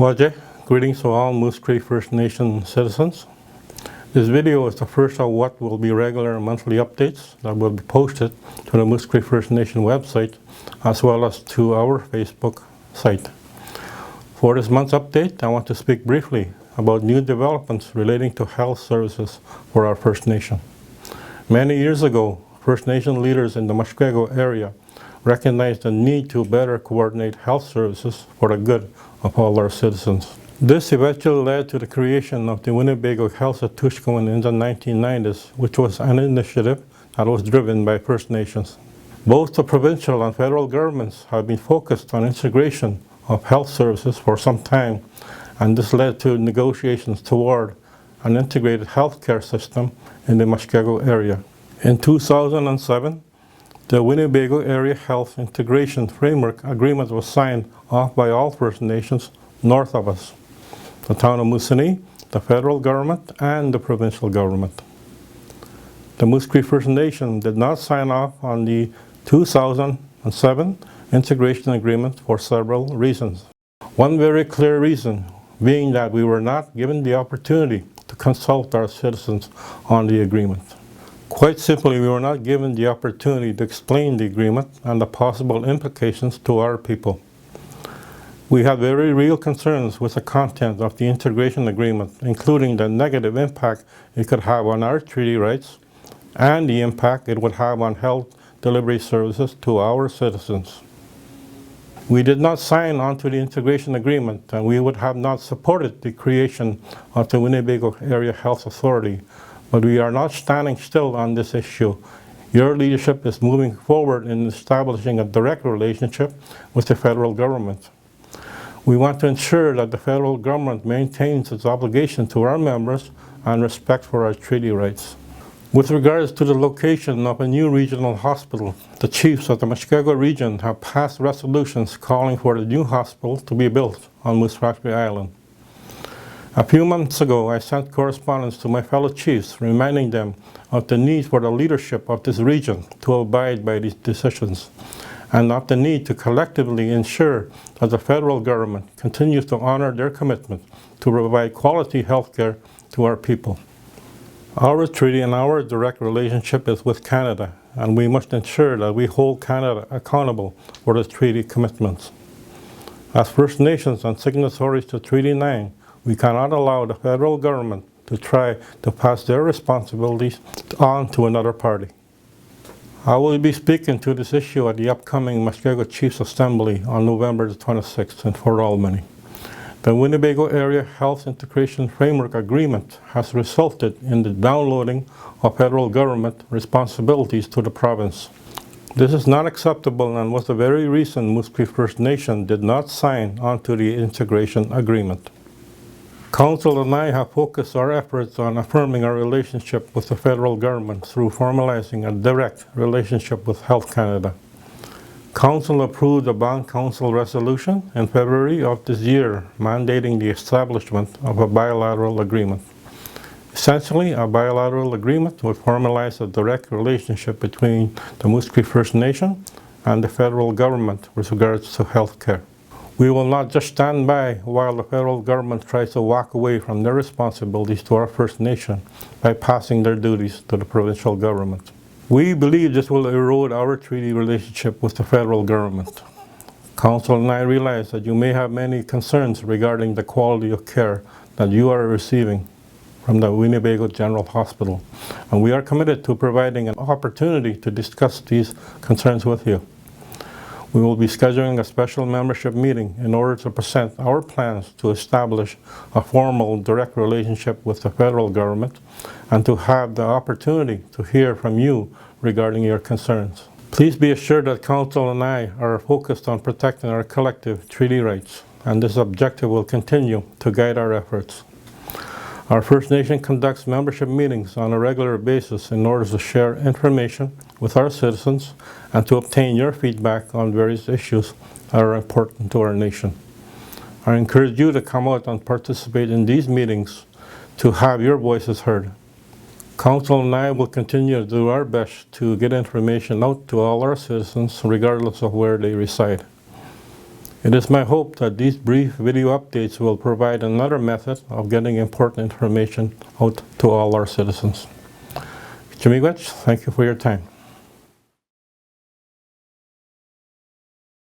Waje, greetings to all Moose Cree First Nation citizens. This video is the first of what will be regular monthly updates that will be posted to the Moose Cree First Nation website as well as to our Facebook site. For this month's update, I want to speak briefly about new developments relating to health services for our First Nation. Many years ago, First Nation leaders in the Muskego area recognized the need to better coordinate health services for the good of all our citizens. This eventually led to the creation of the Winnebago Health at Tushkawan in the 1990s, which was an initiative that was driven by First Nations. Both the provincial and federal governments have been focused on integration of health services for some time, and this led to negotiations toward an integrated healthcare system in the Muskego area. In 2007, the Winnebago Area Health Integration Framework Agreement was signed off by all First Nations north of us, the town of Moosonee, the federal government, and the provincial government. The Moose Cree First Nation did not sign off on the 2007 Integration Agreement for several reasons. One very clear reason being that we were not given the opportunity to consult our citizens on the agreement. Quite simply, we were not given the opportunity to explain the agreement and the possible implications to our people. We had very real concerns with the content of the integration agreement, including the negative impact it could have on our treaty rights and the impact it would have on health delivery services to our citizens. We did not sign on to the integration agreement, and we would have not supported the creation of the Winnebago Area Health Authority. But we are not standing still on this issue. Your leadership is moving forward in establishing a direct relationship with the federal government. We want to ensure that the federal government maintains its obligation to our members and respect for our treaty rights. With regards to the location of a new regional hospital, the chiefs of the Muskego region have passed resolutions calling for the new hospital to be built on Moose Factory Island. A few months ago, I sent correspondence to my fellow chiefs reminding them of the need for the leadership of this region to abide by these decisions, and of the need to collectively ensure that the federal government continues to honor their commitment to provide quality health care to our people. Our treaty and our direct relationship is with Canada, and we must ensure that we hold Canada accountable for the treaty commitments. As First Nations and signatories to Treaty 9, we cannot allow the federal government to try to pass their responsibilities on to another party. I will be speaking to this issue at the upcoming Muskego Chiefs Assembly on November the 26th in Fort Albany. The Winnebago Area Health Integration Framework Agreement has resulted in the downloading of federal government responsibilities to the province. This is not acceptable and was the very reason Moose Cree First Nation did not sign onto the integration agreement. Council and I have focused our efforts on affirming our relationship with the federal government through formalizing a direct relationship with Health Canada. Council approved a Bond Council resolution in February of this year mandating the establishment of a bilateral agreement. Essentially, a bilateral agreement would formalize a direct relationship between the Moose Cree First Nation and the federal government with regards to health care. We will not just stand by while the federal government tries to walk away from their responsibilities to our First Nation by passing their duties to the provincial government. We believe this will erode our treaty relationship with the federal government. Council and I realize that you may have many concerns regarding the quality of care that you are receiving from the Winnebago General Hospital, and we are committed to providing an opportunity to discuss these concerns with you. We will be scheduling a special membership meeting in order to present our plans to establish a formal direct relationship with the federal government and to have the opportunity to hear from you regarding your concerns. Please be assured that Council and I are focused on protecting our collective treaty rights, and this objective will continue to guide our efforts. Our First Nation conducts membership meetings on a regular basis in order to share information with our citizens and to obtain your feedback on various issues that are important to our nation. I encourage you to come out and participate in these meetings to have your voices heard. Council and I will continue to do our best to get information out to all our citizens regardless of where they reside. It is my hope that these brief video updates will provide another method of getting important information out to all our citizens. Miigwech, thank you for your time.